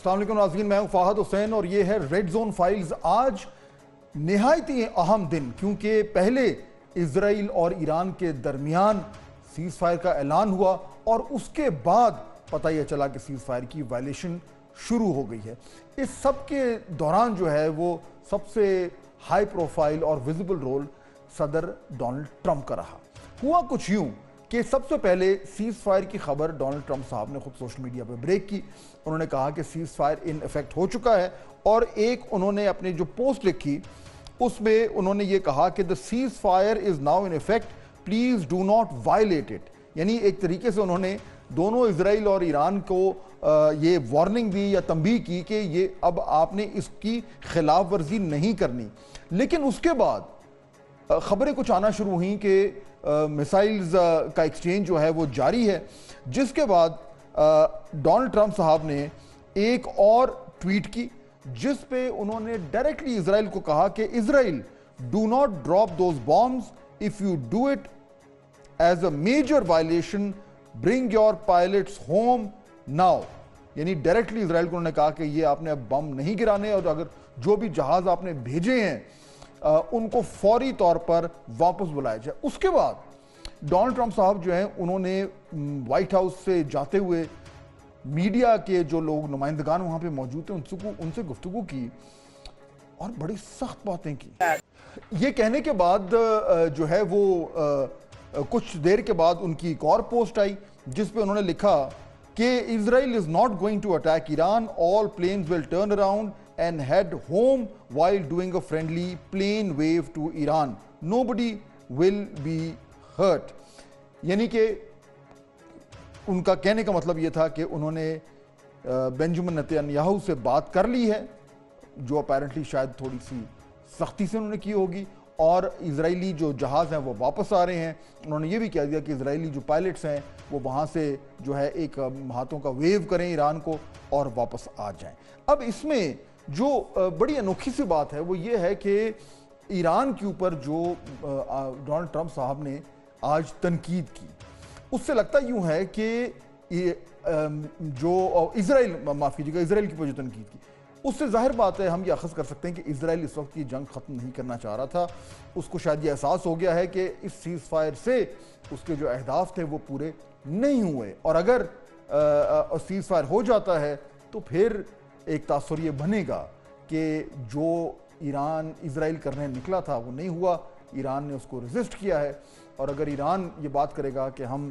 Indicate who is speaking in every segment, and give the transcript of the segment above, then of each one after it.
Speaker 1: السلام علیکم ناظرین، میں ہوں فہد حسین اور یہ ہے ریڈ زون فائلز۔ آج نہایت ہی اہم دن، کیونکہ پہلے اسرائیل اور ایران کے درمیان سیز فائر کا اعلان ہوا اور اس کے بعد پتہ یہ چلا کہ سیز فائر کی وائلیشن شروع ہو گئی ہے۔ اس سب کے دوران جو ہے وہ سب سے ہائی پروفائل اور ویزیبل رول صدر ڈونلڈ ٹرمپ کا رہا۔ ہوا کچھ یوں کہ سب سے پہلے سیز فائر کی خبر ڈونلڈ ٹرمپ صاحب نے خود سوشل میڈیا پہ بریک کی۔ انہوں نے کہا کہ سیز فائر ان ایفیکٹ ہو چکا ہے، اور ایک انہوں نے اپنی جو پوسٹ لکھی اس میں انہوں نے یہ کہا کہ the cease fire is now in effect, please do not violate it۔ یعنی ایک طریقے سے انہوں نے دونوں اسرائیل اور ایران کو یہ وارننگ دی یا تنبیہ کی کہ یہ اب آپ نے اس کی خلاف ورزی نہیں کرنی۔ لیکن اس کے بعد خبریں کچھ آنا شروع ہوئیں کہ میسائلز کا ایکسچینج جو ہے وہ جاری ہے، جس کے بعد ڈونلڈ ٹرمپ صاحب نے ایک اور ٹویٹ کی جس پہ انہوں نے ڈائریکٹلی اسرائیل کو کہا کہ Israel do not drop those bombs, if you do it as a major violation bring your pilots home now. یعنی ڈائریکٹلی اسرائیل کو انہوں نے کہا کہ یہ آپ نے اب بم نہیں گرانے، اور اگر جو بھی جہاز آپ نے بھیجے ہیں ان کو فوری طور پر واپس بلایا جائے۔ اس کے بعد ڈونلڈ ٹرمپ صاحب جو ہیں انہوں نے وائٹ ہاؤس سے جاتے ہوئے میڈیا کے جو لوگ نمائندگان وہاں پہ موجود تھے ان سے گفتگو کی اور بڑی سخت باتیں کی۔ یہ کہنے کے بعد جو ہے وہ کچھ دیر کے بعد ان کی ایک اور پوسٹ آئی جس پہ انہوں نے لکھا کہ Israel is not going to attack Iran, all planes will turn around and head home while doing a friendly plane wave to Iran. Nobody will be hurt۔ یعنی کہ ان کا کہنے کا مطلب یہ تھا کہ انہوں نے بنجامن نتن یاہو سے بات کر لی ہے، جو اپیرنٹلی شاید تھوڑی سی سختی سے انہوں نے کی ہوگی، اور اسرائیلی جو جہاز ہیں وہ واپس آ رہے ہیں۔ انہوں نے یہ بھی کہہ دیا کہ اسرائیلی جو پائلٹس ہیں وہ وہاں سے جو ہے ایک ہاتھوں کا ویو کریں ایران کو اور واپس آ جائیں۔ اب اس میں جو بڑی انوکھی سی بات ہے وہ یہ ہے کہ ایران کے اوپر جو ڈونلڈ ٹرمپ صاحب نے آج تنقید کی، اس سے لگتا یوں ہے کہ جو اسرائیل اسرائیل کی جو تنقید کی، اس سے ظاہر بات ہے ہم یہ اخذ کر سکتے ہیں کہ اسرائیل اس وقت کی جنگ ختم نہیں کرنا چاہ رہا تھا۔ اس کو شاید یہ احساس ہو گیا ہے کہ اس سیز فائر سے اس کے جو اہداف تھے وہ پورے نہیں ہوئے، اور اگر سیز فائر ہو جاتا ہے تو پھر ایک تاثر یہ بنے گا کہ جو اسرائیل کرنے نکلا تھا وہ نہیں ہوا، ایران نے اس کو ریزسٹ کیا ہے۔ اور اگر ایران یہ بات کرے گا کہ ہم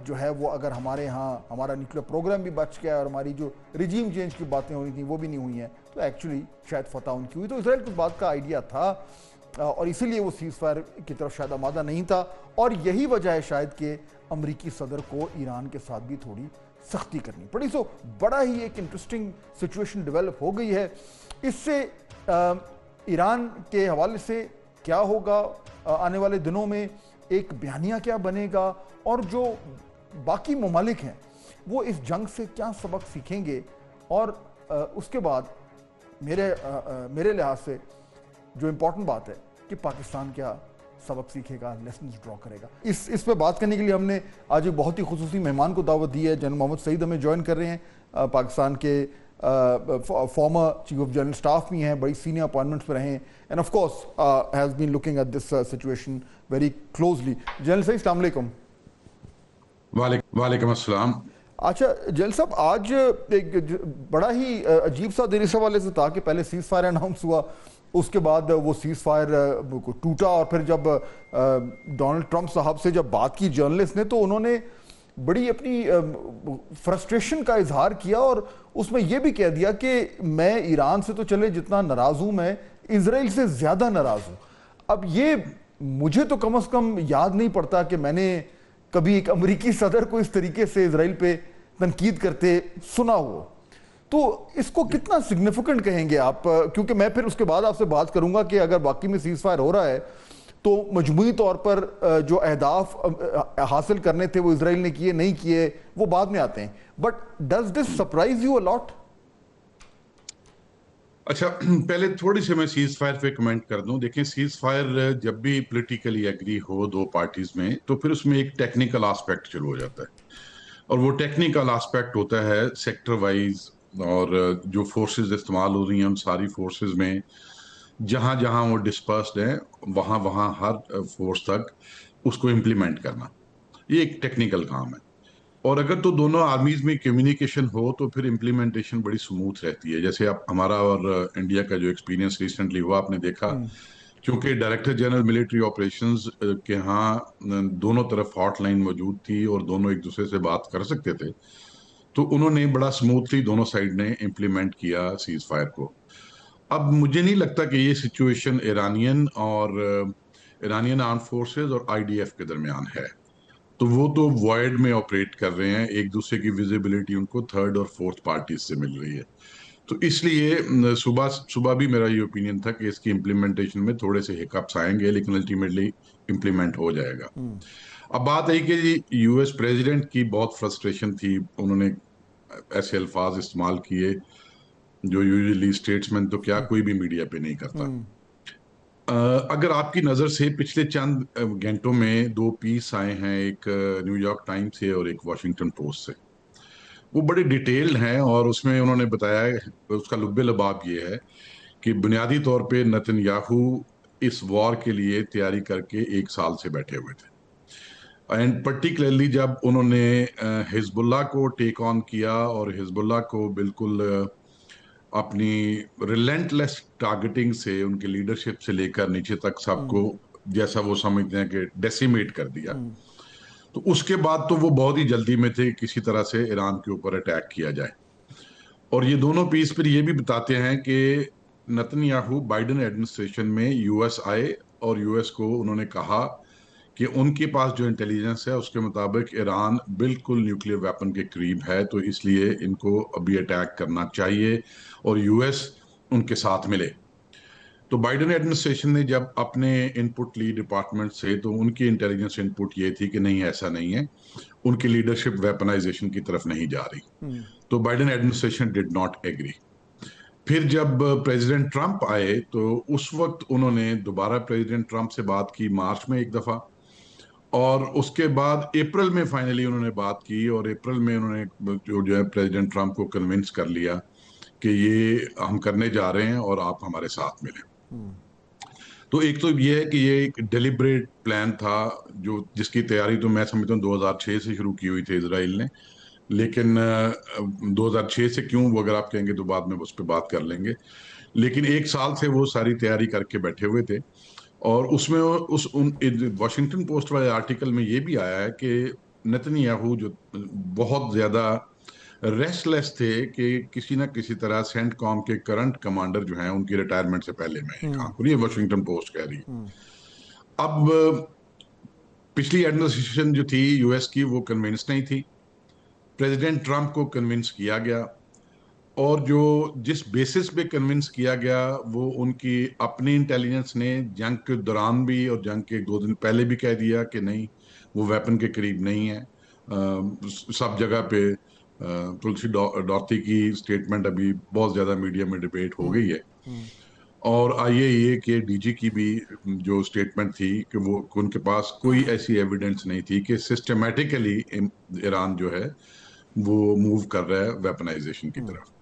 Speaker 1: جو ہے وہ اگر ہمارے ہاں ہمارا نیوکلیر پروگرام بھی بچ گیا اور ہماری جو ریجیم چینج کی باتیں ہوئی تھیں وہ بھی نہیں ہوئی ہیں، تو ایکچولی شاید فتح ان کی ہوئی۔ تو اسرائیل کو اس بات کا آئیڈیا تھا اور اسی لیے وہ سیز فائر کی طرف شاید آمادہ نہیں تھا، اور یہی وجہ ہے شاید کہ امریکی صدر کو ایران کے ساتھ بھی تھوڑی سختی کرنی پڑی۔ سو بڑا ہی ایک انٹرسٹنگ سچویشن ڈیولپ ہو گئی ہے۔ اس سے ایران کے حوالے سے کیا ہوگا آنے والے دنوں میں، ایک بیانیہ کیا بنے گا، اور جو باقی ممالک ہیں وہ اس جنگ سے کیا سبق سیکھیں گے، اور اس کے بعد میرے لحاظ سے جو امپورٹنٹ بات ہے کہ پاکستان کیا سبق سیکھے گا، لیسنز ڈرا کرے گا۔ اس پہ بات کرنے کے لیے ہم نے آج ایک بہت ہی خصوصی مہمان کو دعوت دی ہے۔ جنرل محمد سعید ہمیں جوائن کر رہے ہیں، پاکستان کے former chief of general staff بھی ہیں، بڑی سینئر اپوائنٹمنٹس پہ رہے ہیں، and of course has been looking at this situation very closely. General صاحب السلام علیکم۔
Speaker 2: وعلیکم السلام۔
Speaker 1: اچھا جنرل صاحب، آج ایک بڑا ہی عجیب سا دن اس حوالے سے تھا کہ پہلے سیز فائر اناؤنس ہوا، اس کے بعد وہ سیز فائر ٹوٹا، اور پھر جب ڈونلڈ ٹرمپ صاحب سے جب بات کی جرنلسٹ نے تو انہوں نے بڑی اپنی فرسٹریشن کا اظہار کیا، اور اس میں یہ بھی کہہ دیا کہ میں ایران سے تو چلے جتنا ناراض ہوں، میں اسرائیل سے زیادہ ناراض ہوں۔ اب یہ مجھے تو کم از کم یاد نہیں پڑتا کہ میں نے کبھی ایک امریکی صدر کو اس طریقے سے اسرائیل پہ تنقید کرتے سنا ہو، تو اس کو کتنا سگنیفیکنٹ کہیں گے آپ؟ کیونکہ میں پھر اس کے بعد آپ سے بات کروں گا کہ اگر واقعی میں سیز فائر ہو رہا ہے تو مجموعی طور پر جو اہداف حاصل کرنے تھے وہ اسرائیل نے کیے نہیں کیے وہ بعد میں آتے ہیں، but does this surprise you a lot?
Speaker 2: اچھا، پہلے تھوڑی سی میں سیز فائر پہ کمنٹ کر دوں۔ دیکھیں، سیز فائر جب بھی پولیٹیکلی ایگری ہو دو پارٹیز میں تو پھر اس میں ایک ٹیکنیکل آسپیکٹ شروع ہو جاتا ہے، اور وہ ٹیکنیکل آسپیکٹ ہوتا ہے سیکٹر وائز اور جو فورسز استعمال ہو رہی ہیں ان ساری فورسز میں جہاں جہاں وہ ڈسپرسڈ ہیں وہاں وہاں ہر فورس تک اس کو امپلیمنٹ کرنا، یہ ایک ٹیکنیکل کام ہے۔ اور اگر تو دونوں آرمیز میں کمیونیکیشن ہو تو پھر امپلیمنٹیشن بڑی سموتھ رہتی ہے، جیسے اب ہمارا اور انڈیا کا جو ایکسپیرینس ریسنٹلی ہوا آپ نے دیکھا، چونکہ ڈائریکٹر جنرل ملٹری آپریشنز کے ہاں دونوں طرف ہاٹ لائن موجود تھی اور دونوں ایک دوسرے سے بات کر سکتے تھے، تو انہوں نے بڑا سموتھلی دونوں سائیڈ نے امپلیمنٹ کیا سیز فائر کو۔ اب مجھے نہیں لگتا کہ یہ سچویشن ایرانین آرم فورسز اور آئی ڈی ایف کے درمیان ہے، تو وہ تو وائڈ میں آپریٹ کر رہے ہیں، ایک دوسرے کی ویزیبلٹی ان کو تھرڈ اور فورتھ پارٹیز سے مل رہی ہے، تو اس لیے صبح بھی میرا یہ اوپینین تھا کہ اس کی امپلیمنٹیشن میں تھوڑے سے ہکپس آئیں گے لیکن الٹیمیٹلی امپلیمنٹ ہو جائے گا۔ اب بات ہے کہ یو ایس پریزیڈنٹ کی بہت فرسٹریشن تھی، انہوں نے ایسے الفاظ استعمال کیے جو یوزلی اسٹیٹسمین تو کیا کوئی بھی میڈیا پہ نہیں کرتا۔ اگر آپ کی نظر سے پچھلے چند گھنٹوں میں دو پیس آئے ہیں، ایک نیو یارک ٹائم سے اور ایک واشنگٹن پوسٹ سے، وہ بڑے ڈیٹیلڈ ہیں اور اس میں انہوں نے بتایا ہے، اس کا لب لباب یہ ہے کہ بنیادی طور پہ نتن یاہو اس وار کے لیے تیاری کر کے 1 سال سے بیٹھے ہوئے تھے، اینڈ پرٹیکولرلی جب انہوں نے حزب اللہ کو ٹیک آن کیا اور حزب اللہ کو بالکل اپنی ریلنٹلیس ٹارگٹنگ سے ان کے لیڈرشپ سے لے کر نیچے تک سب کو جیسا وہ سمجھتے ہیں کہ ڈیسیمیٹ کر دیا، تو اس کے بعد تو وہ بہت ہی جلدی میں تھے کسی طرح سے ایران کے اوپر اٹیک کیا جائے۔ اور یہ دونوں پیس پھر یہ بھی بتاتے ہیں کہ نتن یاہو بائیڈن ایڈمنسٹریشن میں یو ایس آئے اور یو ایس کو انہوں نے کہا کہ ان کے پاس جو انٹیلیجنس ہے اس کے مطابق ایران بالکل نیوکلیئر ویپن کے قریب ہے، تو اس لیے ان کو ابھی اٹیک کرنا چاہیے اور یو ایس ان کے ساتھ ملے۔ تو بائیڈن ایڈمنسٹریشن نے جب اپنے ان پٹ لی ڈپارٹمنٹ سے، تو ان کی انٹیلیجنس ان پٹ یہ تھی کہ نہیں ایسا نہیں ہے، ان کی لیڈرشپ ویپنائزیشن کی طرف نہیں جا رہی، تو Biden administration did not agree. پھر جب پریزیڈنٹ ٹرمپ آئے تو اس وقت انہوں نے دوبارہ پریزیڈنٹ ٹرمپ سے بات کی مارچ میں ایک دفعہ، اور اس کے بعد اپریل میں فائنلی انہوں نے بات کی، اور اپریل میں انہوں نے جو ہے پریزیڈنٹ ٹرمپ کو کنونس کر لیا کہ یہ ہم کرنے جا رہے ہیں اور آپ ہمارے ساتھ ملیں۔ تو ایک تو یہ ہے کہ یہ ایک ڈیلیبریٹ پلان تھا جس کی تیاری تو میں سمجھتا ہوں 2006 سے شروع کی ہوئی تھی اسرائیل نے، لیکن 2006 سے کیوں وہ اگر آپ کہیں گے تو بعد میں اس پہ بات کر لیں گے، لیکن 1 سال سے وہ ساری تیاری کر کے بیٹھے ہوئے تھے۔ اور اس میں واشنگٹن پوسٹ والے آرٹیکل میں یہ بھی آیا ہے کہ نتن یاہو جو بہت زیادہ ریسٹ لیس تھے کہ کسی نہ کسی طرح سینٹ کام کے کرنٹ کمانڈر جو ہیں ان کی ریٹائرمنٹ سے پہلے میں یہ واشنگٹن پوسٹ کہہ رہی ہے۔ اب پچھلی ایڈمنسٹریشن جو تھی یو ایس کی وہ کنونس نہیں تھی، پریزیڈنٹ ٹرمپ کو کنونس کیا گیا، اور جس بیسس پہ کنونس کیا گیا وہ ان کی اپنی انٹیلیجنس نے جنگ کے دوران بھی اور جنگ کے 2 دن پہلے بھی کہہ دیا کہ نہیں وہ ویپن کے قریب نہیں ہے۔ سب جگہ پہ تلسی ڈارتی کی سٹیٹمنٹ ابھی بہت زیادہ میڈیا میں ڈیبیٹ ہو گئی ہے، اور آئیے یہ کہ ڈی جی کی بھی جو سٹیٹمنٹ تھی کہ وہ ان کے پاس کوئی ایسی ایویڈنس نہیں تھی کہ سسٹمیٹیکلی ایران جو ہے وہ موو کر رہا ہے ویپنائزیشن کی طرف۔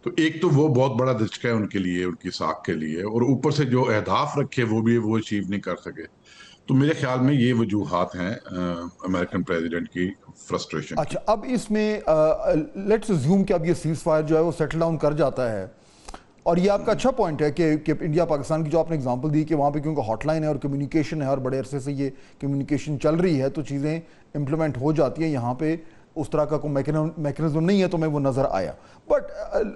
Speaker 2: تو ایک تو وہ بہت بڑا دھچکا ہے ان کے لیے، ان کی ساکھ کے لیے، اور اوپر سے جو اہداف رکھے وہ بھی وہ اچیو نہیں کر سکے، تو میرے خیال میں یہ وجوہات ہیں امریکن پریزیڈنٹ کی فرسٹریشن کی۔
Speaker 1: اچھا، اب اس میں لیٹس اسیوم کہ اب یہ سیز فائر جو ہے وہ سیٹل ڈاؤن کر جاتا ہے، اور یہ آپ کا اچھا پوائنٹ ہے کہ انڈیا پاکستان کی جو آپ نے اگزامپل دی کہ وہاں پہ کیونکہ ہاٹ لائن ہے اور کمیونیکیشن ہے اور بڑے عرصے سے یہ کمیونیکیشن چل رہی ہے تو چیزیں امپلیمنٹ ہو جاتی ہیں، یہاں پہ اس طرح کا کوئی میکنزم نہیں ہے تو میں وہ نظر آیا، بٹ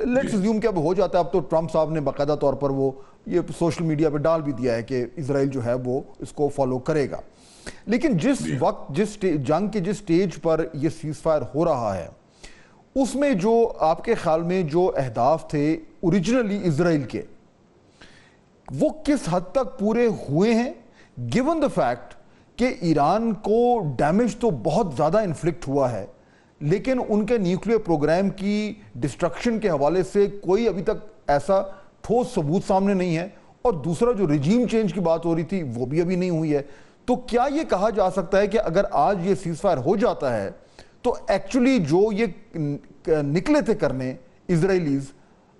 Speaker 1: لیٹس اسیوم کہ اب ہو جاتا ہے۔ اب تو ٹرمپ صاحب نے باقاعدہ طور پر وہ یہ سوشل میڈیا پہ ڈال بھی دیا ہے کہ اسرائیل جو ہے وہ اس کو فالو کرے گا، لیکن جس وقت جس جنگ کے جس سٹیج پر یہ سیز فائر ہو رہا ہے اس میں جو آپ کے خیال میں جو اہداف تھے اوریجنلی اسرائیل کے وہ کس حد تک پورے ہوئے ہیں، گیون دا فیکٹ کہ ایران کو ڈیمیج تو بہت زیادہ انفلکٹ ہوا ہے لیکن ان کے نیوکلیئر پروگرام کی ڈسٹرکشن کے حوالے سے کوئی ابھی تک ایسا ٹھوس ثبوت سامنے نہیں ہے، اور دوسرا جو ریجیم چینج کی بات ہو رہی تھی وہ بھی ابھی نہیں ہوئی ہے، تو کیا یہ کہا جا سکتا ہے کہ اگر آج یہ سیز فائر ہو جاتا ہے تو ایکچولی جو یہ نکلے تھے کرنے اسرائیلیز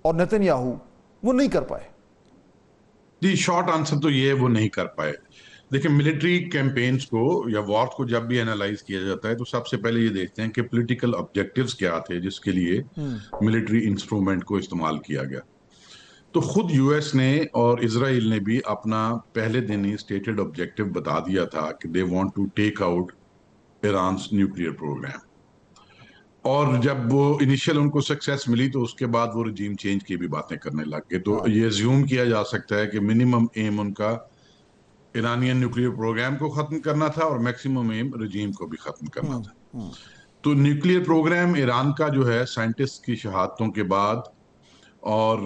Speaker 1: اور نتنیاہو وہ نہیں کر پائے؟
Speaker 2: جی شارٹ آنسر تو یہ ہے وہ نہیں کر پائے. دیکھیں ملٹری کیمپینز کو یا وارز کو جب بھی انالائز کیا جاتا ہے تو سب سے پہلے یہ دیکھتے ہیں کہ پولیٹیکل آبجیکٹیوز کیا تھے جس کے لیے ملٹری انسٹرومنٹ کو استعمال کیا گیا. تو خود یو ایس نے اور اسرائیل نے بھی اپنا پہلے دن ہی اسٹیٹڈ آبجیکٹیو بتا دیا تھا کہ they want to take out Iran's nuclear program. اور جب وہ انیشیل ان کو سکسیس ملی تو اس کے بعد وہ رجیم چینج کی بھی باتیں کرنے لگ گئے. تو یہ زیوم کیا جا سکتا ہے کہ منیمم ایم ان کا ایرانین نیوکلیئر پروگرام کو ختم کرنا تھا اور میکسیمم ایم رجیم کو بھی ختم کرنا تھا. تو نیوکلیئر پروگرام ایران کا جو ہے سائنٹسٹ کی شہادتوں کے بعد اور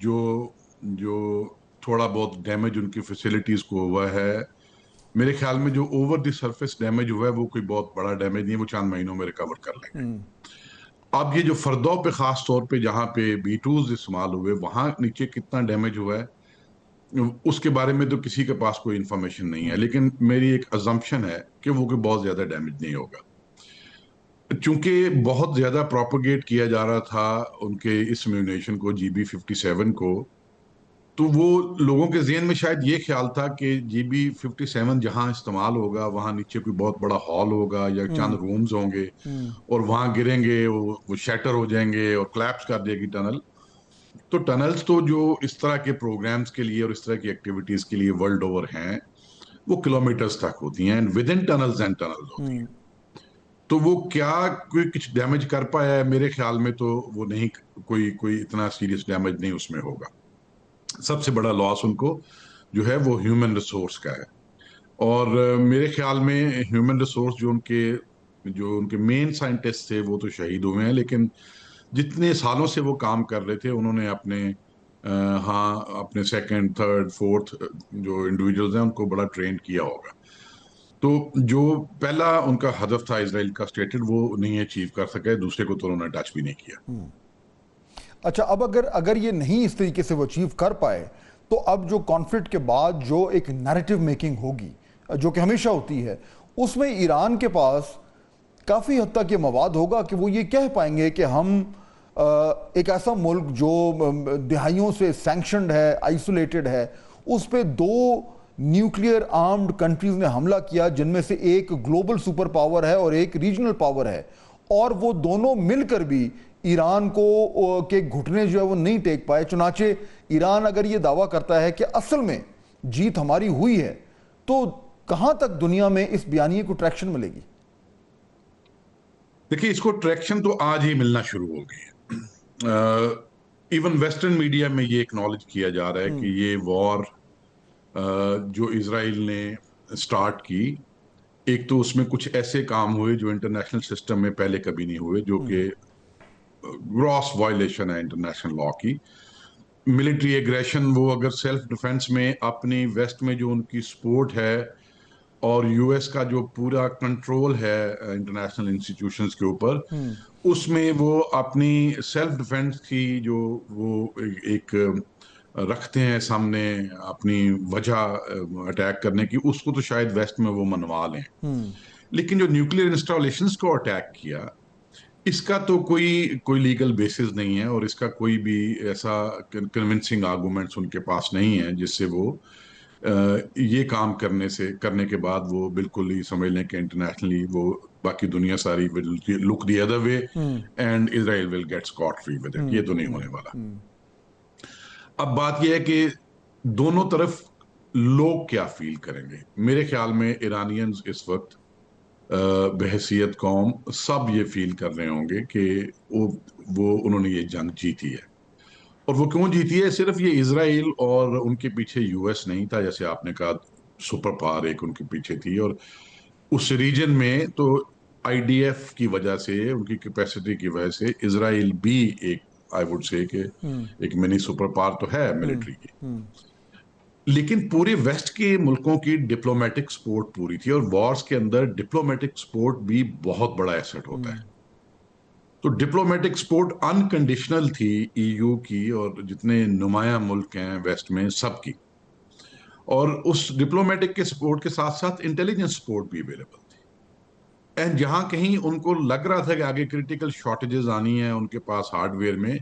Speaker 2: جو تھوڑا بہت ڈیمیج ان کی فیسلٹیز کو ہوا ہے، میرے خیال میں جو اوور دی سرفیس ڈیمیج ہوا ہے وہ کوئی بہت بڑا ڈیمیج نہیں ہے، وہ چند مہینوں میں ریکور کر لیں گے. اب یہ جو فردوں پہ خاص طور پہ جہاں پہ بی ٹوز استعمال ہوئے وہاں نیچے کتنا ڈیمیج ہوا ہے اس کے بارے میں تو کسی کے پاس کوئی انفارمیشن نہیں ہے، لیکن میری ایک ازمپشن ہے کہ وہ کوئی بہت زیادہ ڈیمیج نہیں ہوگا. چونکہ بہت زیادہ پروپیگیٹ کیا جا رہا تھا ان کے اس میونیشن کو GB-57 کو، تو وہ لوگوں کے ذہن میں شاید یہ خیال تھا کہ GB-57 جہاں استعمال ہوگا وہاں نیچے کوئی بہت بڑا ہال ہوگا یا چند رومز ہوں گے اور وہاں گریں گے وہ شیٹر ہو جائیں گے اور کلیپس کر دے گی ٹنل. تو ٹنلز تو جو اس طرح کے پروگرامز کے لیے اور اس طرح کی ایکٹیویٹیز کے لیے ورلڈ اوور ہیں وہ کلومیٹرز تک ہوتی ہیں، with in tunnels and tunnels ہوتی ہیں. تو وہ کیا کوئی کچھ ڈیمیج کر پایا ہے؟ میرے خیال میں تو وہ نہیں، کوئی اتنا سیریس ڈیمیج نہیں اس میں ہوگا. سب سے بڑا لاس ان کو جو ہے وہ ہیومن ریسورس کا ہے، اور میرے خیال میں ہیومن ریسورس جو ان کے مین سائنٹسٹ تھے وہ تو شہید ہوئے ہیں، لیکن جتنے سالوں سے وہ کام کر رہے تھے انہوں نے اپنے سیکنڈ تھرڈ فورتھ جو انڈیویجولز ہیں ان کو بڑا ٹرین کیا ہوگا. تو جو پہلا ان کا ہدف تھا اسرائیل کا اسٹیٹڈ وہ نہیں اچیو کر سکے، دوسرے کو تو انہوں نے ٹچ بھی نہیں کیا.
Speaker 1: اچھا، اب اگر یہ نہیں اس طریقے سے وہ اچیو کر پائے تو اب جو کانفلکٹ کے بعد جو ایک نیریٹو میکنگ ہوگی جو کہ ہمیشہ ہوتی ہے، اس میں ایران کے پاس کافی حد تک یہ مواد ہوگا کہ وہ یہ کہہ پائیں گے کہ ہم ایک ایسا ملک جو دہائیوں سے سینکشنڈ ہے، آئسولیٹڈ ہے، اس پہ 2 نیوکلیئر آرمڈ کنٹریز نے حملہ کیا جن میں سے ایک گلوبل سپر پاور ہے اور ایک ریجنل پاور ہے، اور وہ دونوں مل کر بھی ایران کو کے گھٹنے جو ہے وہ نہیں ٹیک پائے. چنانچہ ایران اگر یہ دعویٰ کرتا ہے کہ اصل میں جیت ہماری ہوئی ہے تو کہاں تک دنیا میں اس بیانیے کو ٹریکشن ملے گی؟
Speaker 2: دیکھیے اس کو ٹریکشن تو آج ہی ملنا شروع ہو گئی ہے. ایون ویسٹرن میڈیا میں یہ اکنالج کیا جا رہا ہے کہ یہ وار جو اسرائیل نے سٹارٹ کی، ایک تو اس میں کچھ ایسے کام ہوئے جو انٹرنیشنل سسٹم میں پہلے کبھی نہیں ہوئے، جو کہ گراس وائلیشن ہے انٹرنیشنل لا کی. ملٹری ایگریشن وہ اگر سیلف ڈیفense میں اپنی ویسٹ میں جو ان کی سپورٹ ہے اور یو ایس کا جو پورا کنٹرول ہے انٹرنیشنل انسٹیٹیوشنز کے اوپر، اس میں وہ اپنی سیلف ڈیفenس کی جو وہ ایک رکھتے ہیں سامنے اپنی وجہ اٹیک کرنے کی، اس کو تو شاید ویسٹ میں وہ منوا لیں. لیکن جو نیوکلیئر انسٹالیشنز کو اٹیک کیا اس کا تو کوئی لیگل بیسس نہیں ہے، اور اس کا کوئی بھی ایسا کنونسنگ آرگومنٹس ان کے پاس نہیں ہے جس سے وہ یہ کام کرنے کے بعد وہ بالکل ہی سمجھ لیں کہ انٹرنیشنلی وہ باقی دنیا ساری look the other way and Israel will get scot free with it. یہ تو نہیں ہونے والا. اب بات یہ ہے کہ دونوں طرف لوگ کیا فیل کریں گے. میرے خیال میں ایرانینز اس وقت بحیثیت قوم سب یہ فیل کر رہے ہوں گے کہ انہوں نے یہ جنگ جیتی ہے. اور وہ کیوں جیتی ہے؟ صرف یہ اسرائیل اور ان کے پیچھے یو ایس نہیں تھا، جیسے آپ نے کہا سپر پاور ایک ان کے پیچھے تھی، اور اس ریجن میں تو IDF کی وجہ سے، ان کی کیپیسٹی کی وجہ سے اسرائیل بھی ایک آئی وڈ سے کہ ایک منی سپر پاور تو ہے ملٹری کی. لیکن پورے ویسٹ کے ملکوں کی ڈپلومیٹک سپورٹ پوری تھی، اور وارز کے اندر ڈپلومیٹک سپورٹ بھی بہت بڑا ایسٹ ہوتا ہے. تو ڈپلومیٹک سپورٹ انکنڈیشنل تھی EU کی اور جتنے نمایاں ملک ہیں ویسٹ میں سب کی، اور اس ڈپلومیٹک کے سپورٹ کے ساتھ ساتھ انٹیلیجنس سپورٹ بھی اویلیبل تھی. اینڈ جہاں کہیں ان کو لگ رہا تھا کہ آگے کریٹیکل شارٹیجز آنی ہیں ان کے پاس ہارڈ ویئر میں،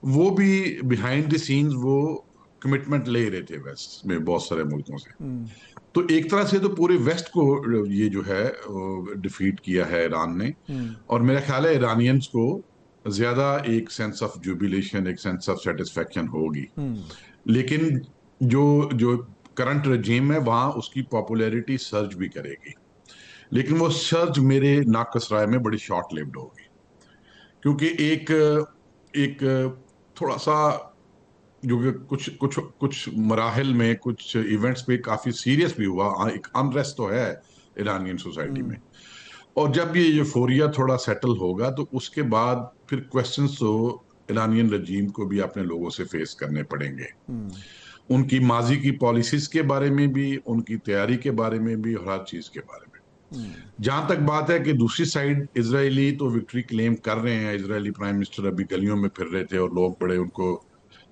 Speaker 2: وہ بھی بیہائنڈ دی سینز وہ کمٹمنٹ لے رہے تھے ویسٹ میں بہت سارے ملکوں سے. تو ایک طرح سے تو پورے ویسٹ کو یہ جو ہے ڈیفیٹ کیا ہے ایران نے، اور میرا خیال ہے ایرانینز کو زیادہ ایک سینس آف جوبیلیشن، ایک سینس آف سیٹسفیکشن ہوگی. لیکن جو کرنٹ رجیم ہے وہاں اس کی پاپولیرٹی سرج بھی کرے گی، لیکن وہ سرج میرے ناقص رائے میں بڑی شارٹ لیوڈ ہوگی، کیونکہ ایک تھوڑا سا جو کہ کچھ مراحل میں کچھ ایونٹس پہ کافی سیریس بھی ہوا، ایک انریسٹ تو ہے ایرانین سوسائٹی میں. اور جب یہ یوفوریا تھوڑا سیٹل ہوگا تو اس کے بعد پھر کویسچنز تو ایرانین رجیم کو بھی اپنے لوگوں سے فیس کرنے پڑیں گے، ان کی ماضی کی پالیسیز کے بارے میں بھی، ان کی تیاری کے بارے میں بھی، اور ہر چیز کے بارے میں. جہاں تک بات ہے کہ دوسری سائیڈ اسرائیلی تو وکٹری کلیم کر رہے ہیں، اسرائیلی پرائم منسٹر ابھی گلیوں میں پھر رہے تھے اور لوگ بڑے ان کو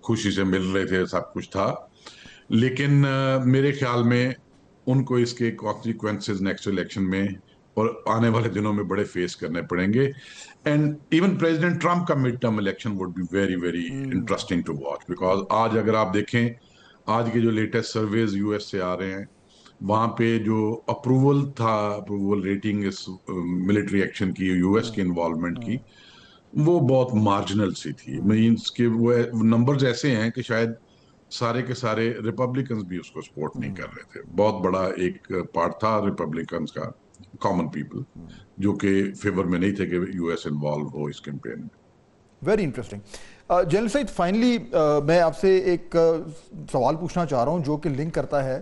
Speaker 2: خوشی سے مل رہے تھے، سب کچھ تھا، لیکن میرے خیال میں ان کو اس کے کانسیکوینسز نیکسٹ الیکشن میں اور آنے والے دنوں میں بڑے فیس کرنے پڑیں گے. اینڈ ایون پریزیڈنٹ ٹرمپ کا mid term election would be very very interesting to watch, because آج اگر آپ دیکھیں آج کے جو لیٹسٹ سرویز یو ایس سے آ رہے ہیں، وہاں پہ جو اپروول ریٹنگ اس ملٹری ایکشن کی یو ایس کے انوالومنٹ کی، وہ بہت مارجنل سی تھی. مینس کہ وہ نمبرز ایسے ہیں کہ شاید سارے کے سارے ریپبلکنز بھی اس کو سپورٹ نہیں کر رہے تھے. بہت بڑا ایک پارٹ تھا ریپبلکنز کا، کامن پیپل، جو کہ فیور میں نہیں تھے کہ یو ایس انوالو ہو اس کیمپین میں.
Speaker 1: Very interesting. جنرل سعید، فائنلی میں آپ سے ایک سوال پوچھنا چاہ رہا ہوں جو کہ لنک کرتا ہے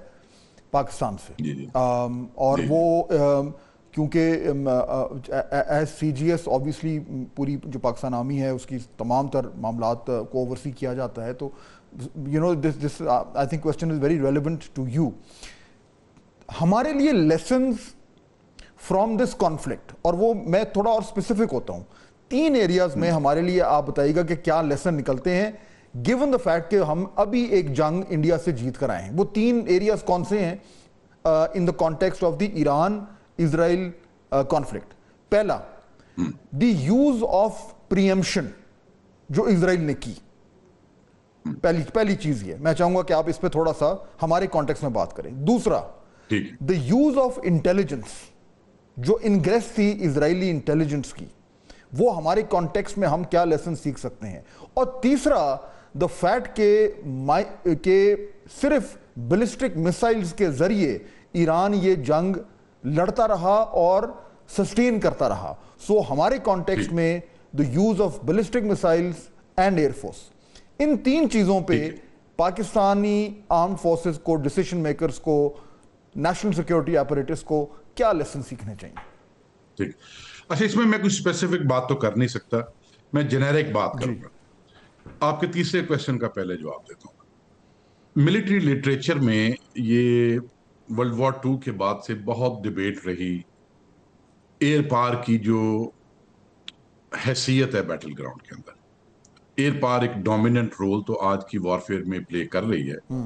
Speaker 1: پاکستان سے. اور وہ کیونکہ ایز سی جی ایس آبویسلی پوری جو پاکستان آرمی ہے اس کی تمام تر معاملات کو اوورسی کیا جاتا ہے، تو you know this I think question is very relevant to you. ہمارے لیے لیسنز فرام دس کانفلکٹ، اور وہ میں تھوڑا اور اسپیسیفک ہوتا ہوں، 3 ایریاز میں ہمارے لیے آپ بتائیے گا کہ کیا لیسن نکلتے ہیں گیون دا فیکٹ کہ ہم ابھی ایک جنگ انڈیا سے جیت کر آئے ہیں. وہ 3 ایریاز کون سے ہیں in the context of the Iran Israel conflict? پہلا، دی یوز آف پریمپشن جو اسرائیل نے کی، پہلی چیز یہ میں چاہوں گا کہ آپ اس پہ تھوڑا سا ہمارے کانٹیکسٹ میں بات کریں. دوسرا، دی یوز آف انٹیلیجنس جو انگریس تھی اسرائیلی انٹیلیجنس کی، وہ ہمارے کانٹیکسٹ میں ہم کیا لیسن سیکھ سکتے ہیں. اور تیسرا، دا فیکٹ کہ صرف بیلسٹک میسائلز کے ذریعے ایران یہ جنگ لڑتا رہا اور سسٹین کرتا رہا. سو ہمارے کانٹیکسٹ میں the use of ballistic missiles and air force, ان 3 چیزوں پہ پاکستانی آرمڈ فورسز کو، ڈیسیشن میکرز کو، نیشنل سیکیورٹی اپریٹس کو کیا لیسن سیکھنے چاہیے؟
Speaker 2: ٹھیک. اچھا، اس میں کچھ اسپیسیفک بات تو کر نہیں سکتا، میں جنیرک بات کروں گا. آپ کے تیسرے کویسچن کا پہلے جواب دیتا ہوں. ملٹری لٹریچر میں یہ ورلڈ وار 2 کے بعد سے بہت ڈیبیٹ رہی ایئر پار کی جو حیثیت ہے بیٹل گراؤنڈ کے اندر. ایئر پار ایک ڈومیننٹ رول تو آج کی وارفیئر میں پلے کر رہی ہے،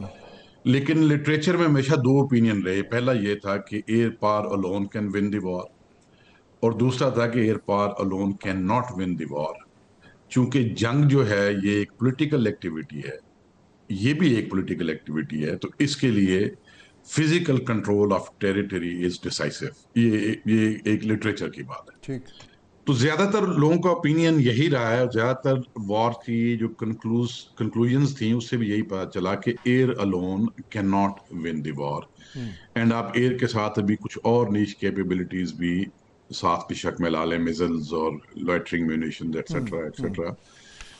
Speaker 2: لیکن لٹریچر میں ہمیشہ 2 اوپینین رہے. پہلا یہ تھا کہ ایئر پار alone can win the war، اور دوسرا تھا کہ ایئر پار alone can not win the war. چونکہ جنگ جو ہے یہ ایک پولیٹیکل ایکٹیویٹی ہے، یہ بھی ایک پولیٹیکل ایکٹیویٹی ہے، تو اس کے لیے physical control of territory is ڈیسائسو. یہ ایک لٹریچر کی بات ہے.
Speaker 1: ٹھیک.
Speaker 2: تو زیادہ تر لوگوں کا اوپینین یہی رہا ہے، اور زیادہ تر وار کی جو کنکلوژنز تھیں اس سے بھی یہی پتا چلا کہ air alone can not win the war. And آپ ایئر کے ساتھ ابھی کچھ اور نیش کیپیبلٹیز بھی ساتھ کی شک میں لا لیں، میزلز اور لوئٹرنگ میونیشنز ایٹسیٹرا ایٹسیٹرا،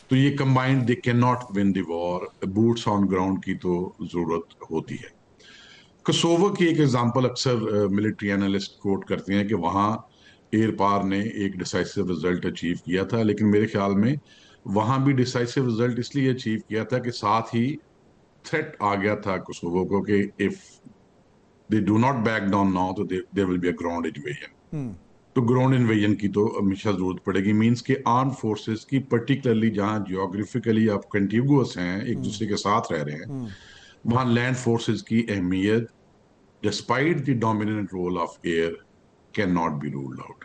Speaker 2: تو یہ combined they can not win the war. Boots on ground کی تو ضرورت ہوتی ہے. کسوو کی ایک ایگزامپل اکثر ملٹری اینالسٹ کوٹ کرتے ہیں کہ وہاں ایئر پار نے ایک ڈیسائسو رزلٹ اچیو کیا تھا، لیکن میرے خیال میں وہاں بھی ڈیسائسو رزلٹ اس لیے اچیو کیا تھا کہ ساتھ ہی تھریٹ آ گیا تھا کسوو کو کہ if they do not back down now تو there will be a ground invasion. تو گراؤنڈ انویژن کی تو ہمیشہ ضرورت پڑے گی. مینس کہ آرم فورسز کی پرٹیکولرلی جہاں جیوگرافیکلی آپ کنٹیگوس ہیں، ایک دوسرے کے ساتھ رہ رہے ہیں، وہاں لینڈ فورسز کی اہمیت despite the dominant role of air can not be ruled out.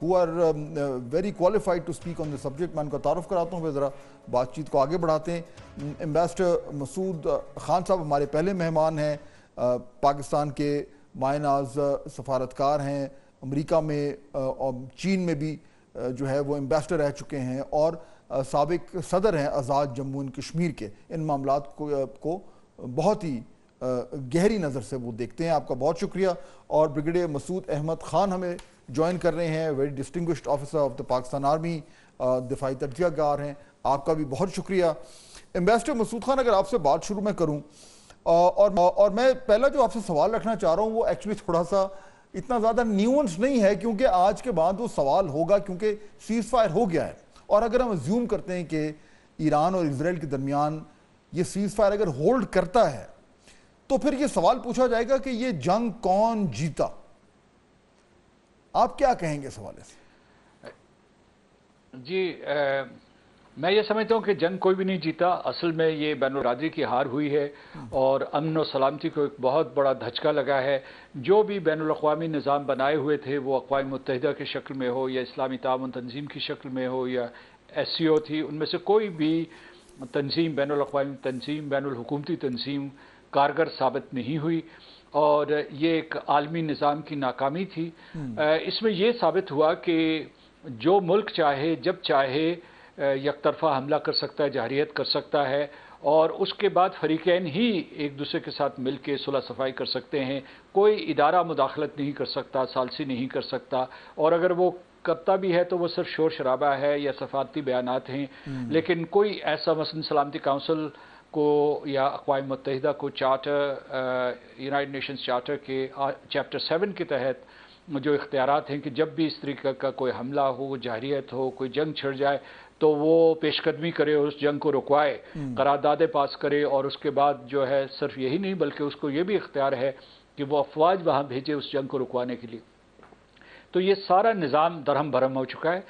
Speaker 1: who are very qualified to speak on the subject. میں ان کا تعارف کراتا ہوں، پھر ذرا بات چیت کو آگے بڑھاتے ہیں. ایمبیسڈر مسعود خان صاحب ہمارے پہلے مہمان ہیں، پاکستان کے مائع ناز سفارتکار ہیں، امریکہ میں اور چین میں بھی جو ہے وہ ایمبیسڈر رہ چکے ہیں، اور سابق صدر ہیں آزاد جموں اینڈ کشمیر کے. ان معاملات کو بہت ہی گہری نظر سے وہ دیکھتے ہیں. آپ کا بہت شکریہ. اور بریگیڈیئر مسعود احمد خان ہمیں جوائن کر رہے ہیں، very distinguished officer of the Pakistan army, دفاعی تجزیہ کار ہیں. آپ کا بھی بہت شکریہ. ایمبیسڈر مسعود خان، اگر آپ سے بات شروع میں کروں، اور میں پہلا جو آپ سے سوال رکھنا چاہ رہا ہوں وہ ایکچولی تھوڑا سا اتنا زیادہ نیونس نہیں ہے، کیونکہ آج کے بعد وہ سوال ہوگا کیونکہ سیز فائر ہو گیا ہے. اور اگر ہم ازیوم کرتے ہیں کہ ایران اور اسرائیل کے درمیان یہ سیز فائر اگر ہولڈ کرتا ہے تو پھر یہ سوال پوچھا جائے گا کہ یہ جنگ کون جیتا. آپ کیا کہیں گے اس حوالے سے؟
Speaker 3: جی میں یہ سمجھتا ہوں کہ جنگ کوئی بھی نہیں جیتا. اصل میں یہ بین البرادری کی ہار ہوئی ہے اور امن و سلامتی کو ایک بہت بڑا دھچکا لگا ہے. جو بھی بین الاقوامی نظام بنائے ہوئے تھے، وہ اقوام متحدہ کی شکل میں ہو یا اسلامی تعاون تنظیم کی شکل میں ہو یا SCO تھی، ان میں سے کوئی بھی تنظیم، بین الاقوامی تنظیم، بین الحکومتی تنظیم کارگر ثابت نہیں ہوئی، اور یہ ایک عالمی نظام کی ناکامی تھی. اس میں یہ ثابت ہوا کہ جو ملک چاہے جب چاہے یک طرفہ حملہ کر سکتا ہے، جارحیت کر سکتا ہے، اور اس کے بعد فریقین ہی ایک دوسرے کے ساتھ مل کے صلح صفائی کر سکتے ہیں. کوئی ادارہ مداخلت نہیں کر سکتا، ثالثی نہیں کر سکتا، اور اگر وہ کرتا بھی ہے تو وہ صرف شور شرابہ ہے یا سفارتی بیانات ہیں. لیکن کوئی ایسا مثلا سلامتی کونسل کو یا اقوام متحدہ کو چارٹر، یونائٹڈ نیشنز چارٹر کے چیپٹر 7 کے تحت جو اختیارات ہیں کہ جب بھی اس طریقے کا کوئی حملہ ہو، جارحیت ہو، کوئی جنگ چھڑ جائے تو وہ پیش قدمی کرے، اس جنگ کو رکوائے، قراردادیں پاس کرے، اور اس کے بعد جو ہے صرف یہی نہیں بلکہ اس کو یہ بھی اختیار ہے کہ وہ افواج وہاں بھیجے اس جنگ کو رکوانے کے لیے. تو یہ سارا نظام درہم بھرم ہو چکا ہے.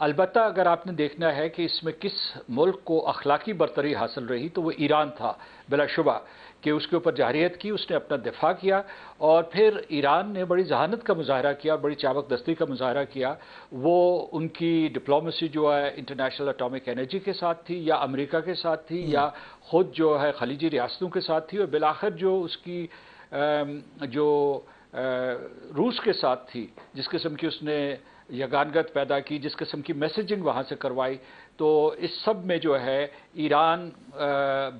Speaker 3: البتہ اگر آپ نے دیکھنا ہے کہ اس میں کس ملک کو اخلاقی برتری حاصل رہی تو وہ ایران تھا بلا شبہ، کہ اس کے اوپر جارحیت کی، اس نے اپنا دفاع کیا، اور پھر ایران نے بڑی ذہانت کا مظاہرہ کیا، بڑی چابک دستی کا مظاہرہ کیا. وہ ان کی ڈپلومیسی جو ہے انٹرنیشنل اٹامک انرجی کے ساتھ تھی، یا امریکہ کے ساتھ تھی، یا خود جو ہے خلیجی ریاستوں کے ساتھ تھی، اور بالآخر جو اس کی جو روس کے ساتھ تھی، جس قسم کی اس نے یگانگت پیدا کی، جس قسم کی میسیجنگ وہاں سے کروائی. تو اس سب میں جو ہے ایران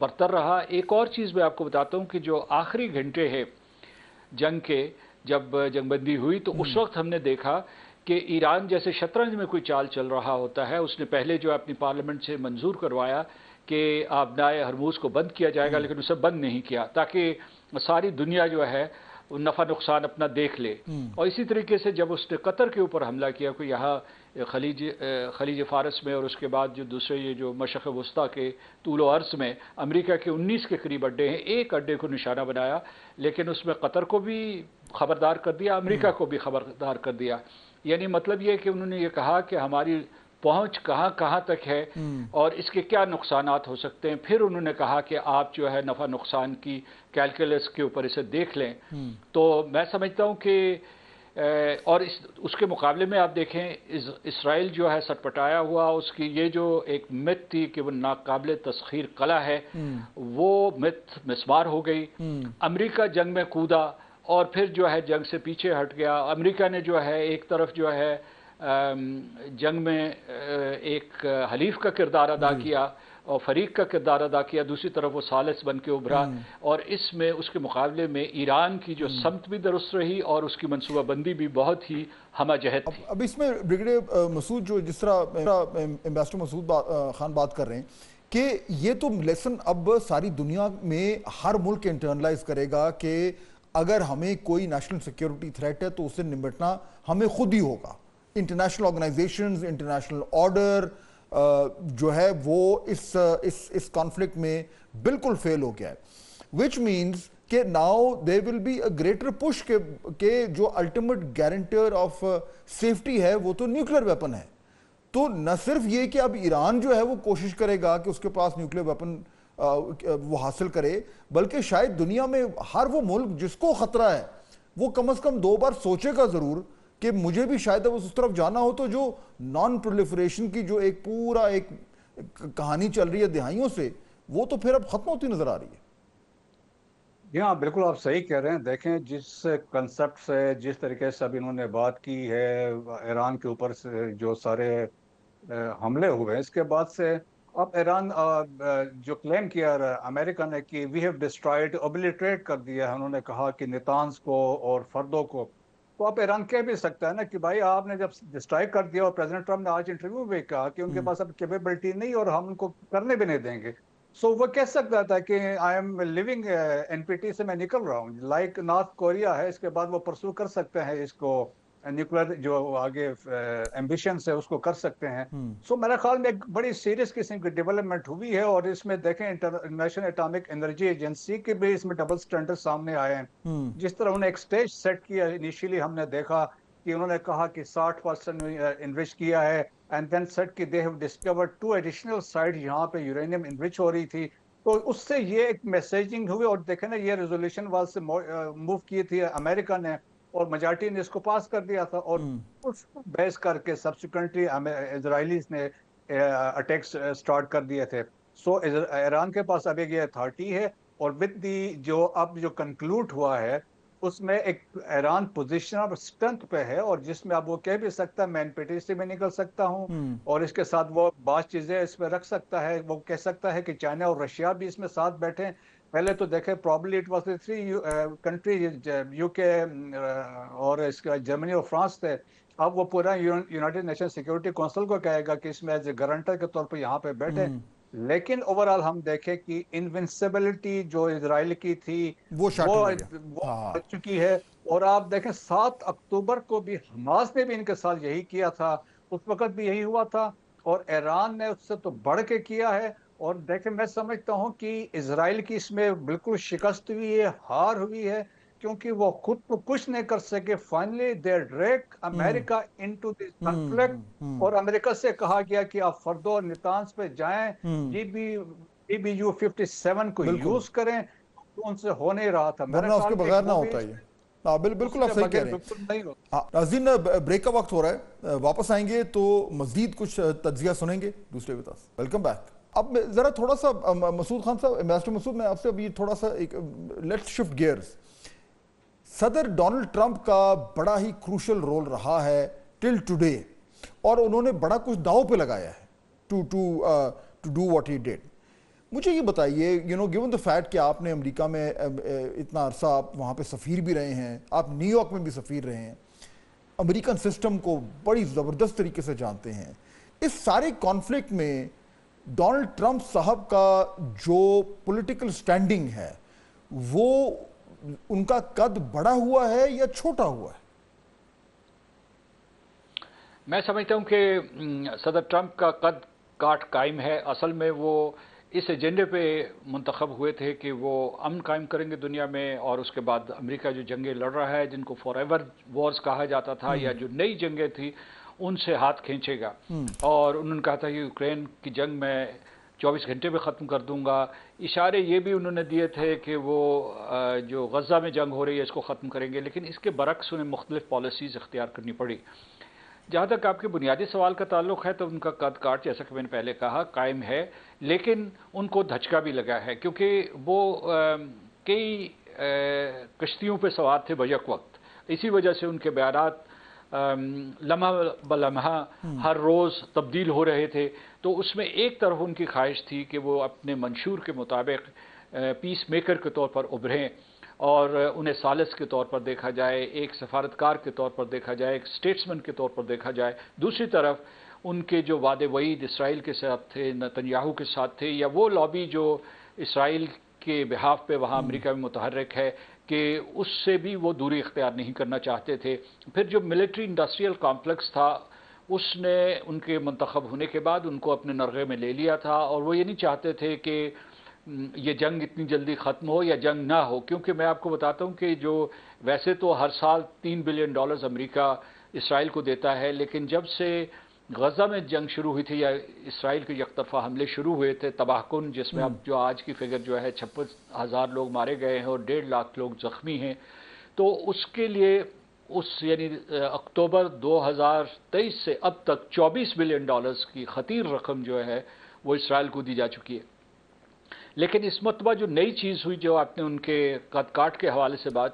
Speaker 3: برتر رہا. ایک اور چیز میں آپ کو بتاتا ہوں کہ جو آخری گھنٹے ہیں جنگ کے، جب جنگ بندی ہوئی تو اس وقت ہم نے دیکھا کہ ایران جیسے شطرنج میں کوئی چال چل رہا ہوتا ہے، اس نے پہلے جو اپنی پارلیمنٹ سے منظور کروایا کہ آبنائے ہرموز کو بند کیا جائے گا، لیکن اسے بند نہیں کیا تاکہ ساری دنیا جو ہے نفع نقصان اپنا دیکھ لے. اور اسی طریقے سے جب اس نے قطر کے اوپر حملہ کیا کہ یہاں خلیج فارس میں، اور اس کے بعد جو دوسرے یہ جو مشرق وسطیٰ کے طول و عرض میں امریکہ کے 19 کے قریب اڈے ہیں، ایک اڈے کو نشانہ بنایا، لیکن اس میں قطر کو بھی خبردار کر دیا، امریکہ کو بھی خبردار کر دیا. یعنی مطلب یہ کہ انہوں نے یہ کہا کہ ہماری پہنچ کہاں کہاں تک ہے اور اس کے کیا نقصانات ہو سکتے ہیں. پھر انہوں نے کہا کہ آپ جو ہے نفع نقصان کی کیلکولس کے اوپر اسے دیکھ لیں. تو میں سمجھتا ہوں کہ اور اس کے مقابلے میں آپ دیکھیں اسرائیل جو ہے سٹپٹایا ہوا، اس کی یہ جو ایک مت تھی کہ وہ ناقابل تسخیر قلعہ ہے، وہ مت مسمار ہو گئی. امریکہ جنگ میں کودا اور پھر جو ہے جنگ سے پیچھے ہٹ گیا. امریکہ نے جو ہے ایک طرف جو ہے جنگ میں ایک حلیف کا کردار ادا کیا اور فریق کا کردار ادا کیا، دوسری طرف وہ ثالث بن کے ابھرا. اور اس میں اس کے مقابلے میں ایران کی جو سمت بھی درست رہی اور اس کی منصوبہ بندی بھی بہت ہی ہمہ جہت تھی.
Speaker 1: اب اس میں بریگیڈیئر مسعود، جو جس طرح ایمبیسڈر مسعود خان بات کر رہے ہیں کہ یہ تو لیسن اب ساری دنیا میں ہر ملک انٹرنلائز کرے گا کہ اگر ہمیں کوئی نیشنل سیکیورٹی تھریٹ ہے تو اسے نمٹنا ہمیں خود ہی ہوگا. انٹرنیشنل آرگنائزیشنز، انٹرنیشنل آرڈر جو ہے وہ اس کانفلکٹ میں بالکل فیل ہو گیا ہے. وچ مینز کہ now there will be a greater push کہ جو الٹیمیٹ گارنٹر آف سیفٹی ہے وہ تو نیوکلیر ویپن ہے. تو نہ صرف یہ کہ اب ایران جو ہے وہ کوشش کرے گا کہ اس کے پاس نیوکلیر ویپن وہ حاصل کرے، بلکہ شاید دنیا میں ہر وہ ملک جس کو خطرہ ہے وہ کم از کم 2 بار سوچے گا ضرور کہ مجھے بھی شاید اب اس طرف جانا ہو تو جو نان پرولیفریشن کی جو ایک پورا ایک کہانی چل رہی ہے دہائیوں سے، وہ تو پھر اب ختم ہوتی نظر آ رہی ہے۔
Speaker 4: جی ہاں، بالکل آپ صحیح کہہ رہے ہیں۔ دیکھیں جس کنسپٹ سے، جس طریقے سے ابھی انہوں نے بات کی ہے ایران کے اوپر سے جو سارے حملے ہوئے، اس کے بعد سے اب ایران جو کلیم کیا امریکہ نے کہ وی ہیو ڈسٹرائڈ، اوبلیٹریٹ کر دیا ہے، انہوں نے کہا کہ نتانز کو اور فردوں کو، تو اب ایران کہہ بھی سکتا ہے نا کہ بھائی آپ نے جب ڈسٹرائڈ کر دیا، اور پریزیڈنٹ ٹرمپ نے آج انٹرویو میں کہا کہ ان کے پاس اب کیپیبلٹی نہیں اور ہم ان کو کرنے بھی نہیں دیں گے، سو وہ کہہ سکتا تھا کہ I am living N P T سے میں نکل رہا ہوں، لائک نارتھ کوریا ہے، اس کے بعد وہ پرسو کر سکتے ہیں اس کو، نیوکلیر جو آگے ایمبیشنز ہے اس کو کر سکتے ہیں۔ سو میرے خیال میں ایک بڑی سیریس قسم کی ڈیولپمنٹ ہوئی ہے، اور اس میں دیکھیں انٹرنیشنل اٹامک انرجی ایجنسی کے بھی اس میں ڈبل سٹینڈرڈ سامنے آئے ہیں۔ جس طرح انہوں نے ایک سٹیج سیٹ کیا، انیشیلی ہم نے دیکھا کہ انہوں نے کہا کہ 60% انرچ کیا ہے، اینڈ دین سیٹ کہ they have discovered 2 additional site جہاں پہ یورینیم انرچ ہو رہی تھی، تو اس سے یہ ایک میسیجنگ ہوئی۔ اور دیکھیں نا، یہ ریزولوشن واز سے موو کی تھی امریکہ نے، اور میجارٹی نے اس کو پاس کر دیا تھا، اور اس کو بیس کر کے سبسیکوینٹلی اسرائیلیز نے اٹیکس سٹارٹ کر دیے تھے۔ سو ایران کے پاس ابھی یہ اتھارٹی ہے، اور وتھ دی جو اب جو کنکلوڈ ہوا ہے اس میں ایک ایران پوزیشن آف اسٹرینتھ پہ ہے، اور جس میں اب وہ کہہ بھی سکتا ہے میں این پی ٹی سے بھی نکل سکتا ہوں، اور اس کے ساتھ وہ بعض چیزیں اس میں رکھ سکتا ہے۔ وہ کہہ سکتا ہے کہ چائنا اور رشیا بھی اس میں ساتھ بیٹھیں۔ پہلے تو دیکھیں probably it was 3 country, you کے اور اس کا جرمنی اور فرانس تھے، اب وہ پورا یونائٹڈ نیشن سیکورٹی کونسل کو کہے گا کہ اس میں ایز اے گارنٹر کے طور پہ یہاں پہ بیٹھے۔ لیکن اوورآل ہم دیکھیں کہ انوینسیبلٹی جو اسرائیل کی تھی وہ بچ چکی ہے، اور آپ دیکھیں 7 اکتوبر کو بھی حماس نے بھی ان کے ساتھ یہی کیا تھا، اس وقت بھی یہی ہوا تھا، اور ایران نے اس سے تو بڑھ کے کیا ہے۔ اور دیکھیں میں سمجھتا ہوں کہ اسرائیل کی اس میں بالکل شکست ہوئی ہے، ہار ہوئی ہے، کیونکہ وہ خود تو کچھ نہیں کر سکے۔ Finally they drag America into this conflict, اور امریکہ سے کہا گیا کہ آپ فردو اور نتانز پہ جائیں، جی بی یو 57 کو یوز کریں، تو ان سے ہو نہیں رہا تھا،
Speaker 1: ورنہ اس کے بغیر نہ ہوتا یہ۔ بالکل آپ صحیح کہہ رہے ہیں۔ ناظرین بریک کا وقت ہو رہا ہے، واپس آئیں گے تو مزید کچھ تجزیہ سنیں گے دوسرے کے پاس۔ Welcome back. اب ذرا تھوڑا سا مسعود خان صاحب، ایمبیسڈر مسعود، میں آپ سے ابھی تھوڑا سا لیٹس شفٹ گیئرز۔ صدر ڈونلڈ ٹرمپ کا بڑا ہی کروشل رول رہا ہے ٹل ٹوڈے، اور انہوں نے بڑا کچھ داؤ پہ لگایا ہے to do what he did. مجھے یہ بتائیے، گیون دا فیکٹ کہ آپ نے امریکہ میں اتنا عرصہ آپ وہاں پہ سفیر بھی رہے ہیں، آپ نیو یارک میں بھی سفیر رہے ہیں، امریکن سسٹم کو بڑی زبردست طریقے سے جانتے ہیں، اس سارے کانفلکٹ میں ڈونلڈ ٹرمپ صاحب کا جو پولیٹیکل سٹینڈنگ ہے وہ ان کا قد بڑا ہوا ہے یا چھوٹا ہوا ہے؟
Speaker 3: میں سمجھتا ہوں کہ صدر ٹرمپ کا قد کاٹ قائم ہے۔ اصل میں وہ اس ایجنڈے پہ منتخب ہوئے تھے کہ وہ امن قائم کریں گے دنیا میں، اور اس کے بعد امریکہ جو جنگیں لڑ رہا ہے جن کو فار ایور وارز کہا جاتا تھا، یا جو نئی جنگیں تھیں ان سے ہاتھ کھینچے گا، اور انہوں نے کہا تھا کہ یوکرین کی جنگ میں 24 گھنٹے میں ختم کر دوں گا۔ اشارے یہ بھی انہوں نے دیے تھے کہ وہ جو غزہ میں جنگ ہو رہی ہے اس کو ختم کریں گے، لیکن اس کے برعکس انہیں مختلف پالیسیز اختیار کرنی پڑی۔ جہاں تک آپ کے بنیادی سوال کا تعلق ہے تو ان کا قد کاٹ، جیسا کہ میں نے پہلے کہا، قائم ہے، لیکن ان کو دھچکا بھی لگا ہے، کیونکہ وہ کئی کشتیوں پہ سوار تھے بیک وقت۔ اسی وجہ سے ان کے بیانات لمحہ بلمحہ ہر روز تبدیل ہو رہے تھے۔ تو اس میں ایک طرف ان کی خواہش تھی کہ وہ اپنے منشور کے مطابق پیس میکر کے طور پر ابھریں، اور انہیں ثالث کے طور پر دیکھا جائے، ایک سفارتکار کے طور پر دیکھا جائے، ایک سٹیٹسمن کے طور پر دیکھا جائے۔ دوسری طرف ان کے جو وعدے وعید اسرائیل کے ساتھ تھے، نتنیاہو کے ساتھ تھے، یا وہ لابی جو اسرائیل کے بہاف پہ وہاں امریکہ میں متحرک ہے، کہ اس سے بھی وہ دوری اختیار نہیں کرنا چاہتے تھے۔ پھر جو ملٹری انڈسٹریل کامپلیکس تھا، اس نے ان کے منتخب ہونے کے بعد ان کو اپنے نرغے میں لے لیا تھا، اور وہ یہ نہیں چاہتے تھے کہ یہ جنگ اتنی جلدی ختم ہو یا جنگ نہ ہو، کیونکہ میں آپ کو بتاتا ہوں کہ جو ویسے تو ہر سال $3 بلین امریکہ اسرائیل کو دیتا ہے، لیکن جب سے غزہ میں جنگ شروع ہوئی تھی یا اسرائیل کے یک طرفہ حملے شروع ہوئے تھے تباہ کن، جس میں اب جو آج کی فگر جو ہے 56,000 لوگ مارے گئے ہیں اور 1.5 لاکھ لوگ زخمی ہیں، تو اس کے لیے اس یعنی اکتوبر 2023 سے اب تک $24 بلین کی خطیر رقم جو ہے وہ اسرائیل کو دی جا چکی ہے. لیکن اس مرتبہ جو نئی چیز ہوئی جو آپ نے ان کے قد کاٹ کے حوالے سے بات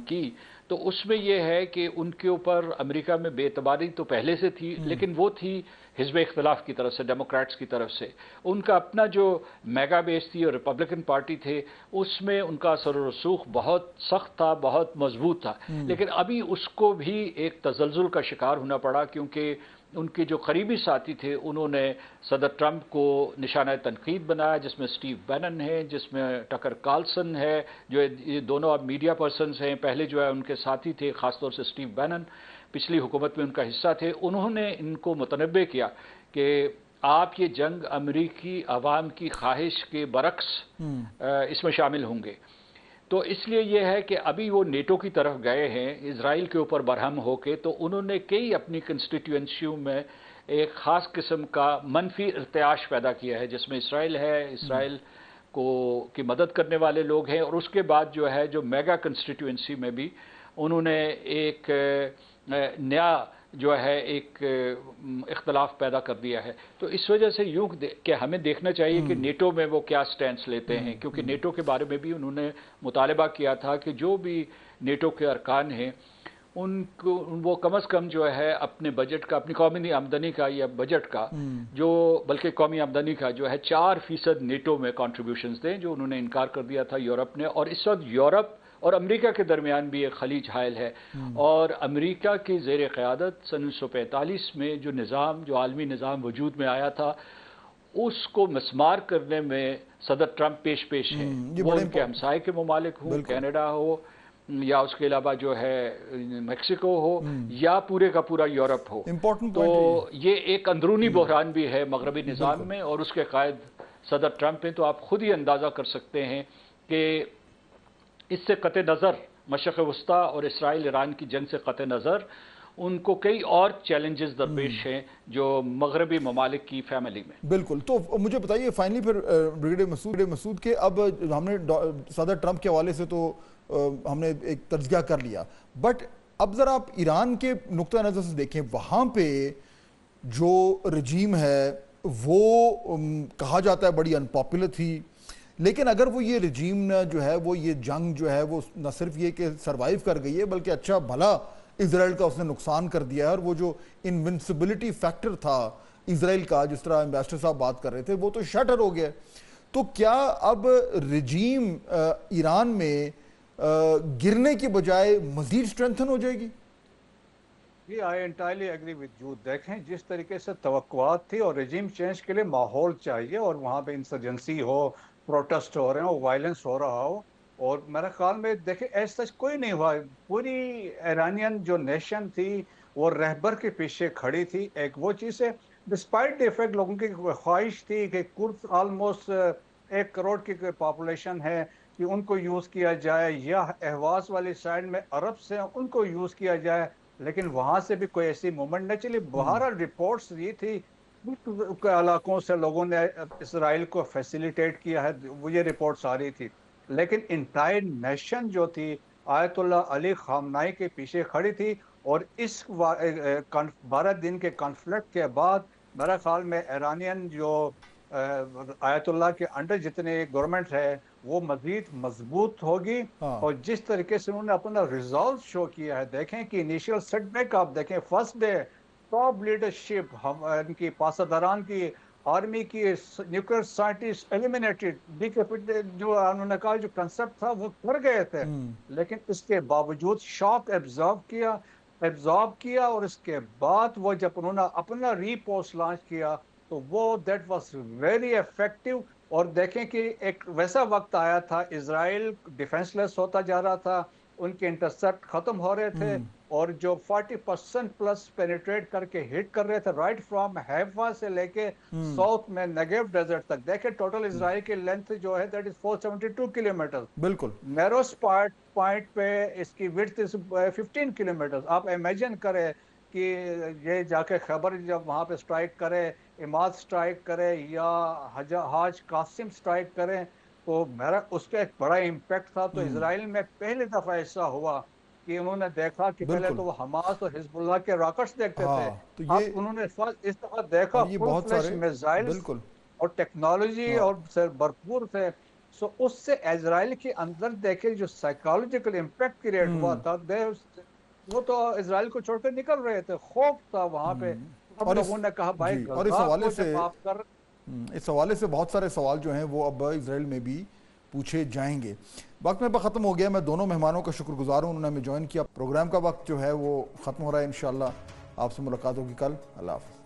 Speaker 3: کی، تو اس میں یہ ہے کہ ان کے اوپر امریکہ میں بے اعتباری تو پہلے سے تھی، لیکن وہ تھی حزب اختلاف کی طرف سے، ڈیموکریٹس کی طرف سے. ان کا اپنا جو میگا بیس تھی اور ریپبلکن پارٹی تھے، اس میں ان کا اثر و رسوخ بہت سخت تھا، بہت مضبوط تھا. لیکن ابھی اس کو بھی ایک تزلزل کا شکار ہونا پڑا، کیونکہ ان کے جو قریبی ساتھی تھے انہوں نے صدر ٹرمپ کو نشانہ تنقید بنایا، جس میں اسٹیو بینن ہے، جس میں ٹکر کارلسن ہے، جو یہ دونوں اب میڈیا پرسنز ہیں. پہلے جو ہے ان کے ساتھی تھے، خاص طور سے اسٹیو بینن پچھلی حکومت میں ان کا حصہ تھے. انہوں نے ان کو متنبہ کیا کہ آپ یہ جنگ امریکی عوام کی خواہش کے برعکس اس میں شامل ہوں گے. تو اس لیے یہ ہے کہ ابھی وہ نیٹو کی طرف گئے ہیں اسرائیل کے اوپر برہم ہو کے، تو انہوں نے کئی اپنی کنسٹیٹوئنسیوں میں ایک خاص قسم کا منفی ارتعاش پیدا کیا ہے، جس میں اسرائیل ہے، اسرائیل کی مدد کرنے والے لوگ ہیں، اور اس کے بعد جو ہے جو میگا کنسٹیٹوئنسی میں بھی انہوں نے ایک نیا جو ہے ایک اختلاف پیدا کر دیا ہے. تو اس وجہ سے یوں کہ ہمیں دیکھنا چاہیے کہ نیٹو میں وہ کیا سٹینس لیتے ہیں، کیونکہ نیٹو کے بارے میں بھی انہوں نے مطالبہ کیا تھا کہ جو بھی نیٹو کے ارکان ہیں ان کو وہ کم از کم جو ہے اپنے بجٹ کا، اپنی قومی آمدنی کا یا بجٹ کا جو بلکہ قومی آمدنی کا جو ہے 4% نیٹو میں کنٹریبیوشنز دیں، جو انہوں نے انکار کر دیا تھا یورپ نے. اور اس وقت یورپ اور امریکہ کے درمیان بھی ایک خلیج حائل ہے، اور امریکہ کی زیر قیادت سن 1945 میں جو نظام، جو عالمی نظام وجود میں آیا تھا، اس کو مسمار کرنے میں صدر ٹرمپ پیش ہیں. وہ ان کے ہمسائے کے ممالک ہوں، کینیڈا ہو یا اس کے علاوہ جو ہے میکسیکو ہو یا پورے کا پورا یورپ ہو. تو یہ ایک اندرونی بحران بھی ہے مغربی نظام میں، اور اس کے قائد صدر ٹرمپ ہیں. تو آپ خود ہی اندازہ کر سکتے ہیں کہ اس سے قطع نظر مشرق وسطیٰ اور اسرائیل ایران کی جنگ سے قطع نظر ان کو کئی اور چیلنجز درپیش ہیں جو مغربی ممالک کی فیملی میں.
Speaker 1: بالکل. تو مجھے بتائیے فائنلی پھر بریگیڈیئر مسعود کہ اب ہم نے صدر ٹرمپ کے حوالے سے تو ہم نے ایک تجزیہ کر لیا، بٹ اب ذرا آپ ایران کے نقطہ نظر سے دیکھیں، وہاں پہ جو رجیم ہے وہ کہا جاتا ہے بڑی انپاپولر تھی، لیکن اگر وہ یہ رجیم جو ہے وہ یہ جنگ جو ہے وہ نہ صرف یہ کہ سروائیو کر گئی ہے بلکہ اچھا بھلا اسرائیل کا اس نے نقصان کر دیا ہے. اور وہ جو انونسبلٹی فیکٹر تھا اسرائیل کا، جس طرح ایمبیسڈر صاحب بات کر رہے تھے، وہ تو شٹر ہو گیا. تو کیا اب رجیم ایران میں گرنے کی بجائے مزید اسٹرینتھن ہو جائے گی؟
Speaker 4: جی آئی انٹائرلی ایگری وتھ یو. دیکھیں جس طریقے سے توقعات تھی، اور رجیم چینج کے لیے ماحول چاہیے، اور وہاں پہ انسرجنسی ہو، پروٹیسٹ ہو رہے ہیں، وائلنس ہو رہا ہو، اور میرے خیال میں دیکھیں ایسا کوئی نہیں ہوا. پوری ایرانین جو نیشن تھی وہ رہبر کے پیچھے کھڑی تھی. ایک وہ چیز ہے ڈسپائٹ دی افیکٹ، لوگوں کی خواہش تھی کہ آلموسٹ 1 کروڑ کی پاپولیشن ہے کہ ان کو یوز کیا جائے، یا اہواز والی سائڈ میں عرب سے ان کو یوز کیا جائے، لیکن وہاں سے بھی کوئی ایسی موومنٹ نہ چلی. بہرحال رپورٹس یہ تھی کہ علاقوں سے لوگوں نے اسرائیل کو فیسیلیٹیٹ کیا ہے، وہ یہ رپورٹس آ رہی تھی، لیکن انٹائر نیشن جو تھی آیت اللہ علی خامنائی کے پیچھے کھڑی تھی. اور اس 12 دن کے کانفلکٹ کے بعد میرا خیال میں ایرانین جو آیت اللہ کے انڈر جتنے گورنمنٹ ہے وہ مزید مضبوط ہوگی. اور جس طریقے سے انہوں نے اپنا ریزالو شو کیا ہے، دیکھیں کہ انیشیل سیٹ بیک آپ دیکھیں، first day top leadership in کی پاسداران کی، آرمی کی، نیوکلیئر سائنٹسٹ ایلیمینیٹڈ، جو انہوں نے کہا جو کنسپٹ تھا وہ کر گئے تھے، لیکن اس کے باوجود شاک ایبزارب کیا. اور اس کے بعد وہ جب انہوں نے اپنا ری پوسٹ لانچ کیا تو وہ دیٹ واز ویری افیکٹو. اور دیکھیں کہ ایک ویسا وقت آیا تھا اسرائیل ڈیفینس لیس ہوتا جا رہا تھا، ان کے انٹرسپٹ ختم ہو رہے تھے، اور جو 40% پلس پینیٹریٹ کر کے ہٹ کر رہے تھے رائٹ فرام ہیفا سے لے کے ساؤتھ میں نیگیو ڈیزرٹ تک. دیکھیں ٹوٹل اسرائیل کی لینتھ جو ہے دیٹ از 472 کلومیٹر،
Speaker 1: بالکل
Speaker 4: نیروس پوائنٹ پہ اس کی width is 15 کلومیٹر. آپ امیجن کریں کہ یہ جا کے خیبر جب وہاں پہ سٹرائک کرے، اماد سٹرائک کرے یا حاج قاسم سٹرائک کریں، تو میرا اس کا ایک بڑا امپیکٹ تھا. تو اسرائیل میں پہلی دفعہ ایسا ہوا کہ انہوں نے دیکھا کہ پہلے تو وہ حماس اور حزب اللہ کے راکٹس دیکھتے
Speaker 1: ہاں،
Speaker 4: تھے،
Speaker 1: تو
Speaker 4: اب
Speaker 1: یہ
Speaker 4: انہوں نے اس طرح دیکھا
Speaker 1: اور یہ
Speaker 4: فل
Speaker 1: بہت
Speaker 4: فلیش
Speaker 1: سارے
Speaker 4: میزائلز
Speaker 1: بالکل
Speaker 4: اور ٹیکنالوجی
Speaker 1: ہاں
Speaker 4: اور سے بھرپور تھے. سو اس سے اسرائیل کے اندر دیکھے جو سائیکالوجیکل امپیکٹ کریٹ ہوا تھا، وہ تو اسرائیل کو چھوڑ کر نکل رہے تھے، خوف تھا وہاں پہ. سب
Speaker 1: اور
Speaker 4: لوگوں نے کہا بھائی
Speaker 1: جی اور اس
Speaker 4: غزہ
Speaker 1: حوالے
Speaker 4: کو
Speaker 1: سے
Speaker 4: جب آپ کر
Speaker 1: اس حوالے سے بہت سارے سوال جو ہیں وہ اب اسرائیل میں بھی پوچھے جائیں گے. وقت میں ختم ہو گیا. میں دونوں مہمانوں کا شکر گزار ہوں، انہوں نے ہمیں جوائن کیا. پروگرام کا وقت جو ہے وہ ختم ہو رہا ہے. انشاءاللہ آپ سے ملاقات ہوگی کل. اللہ حافظ.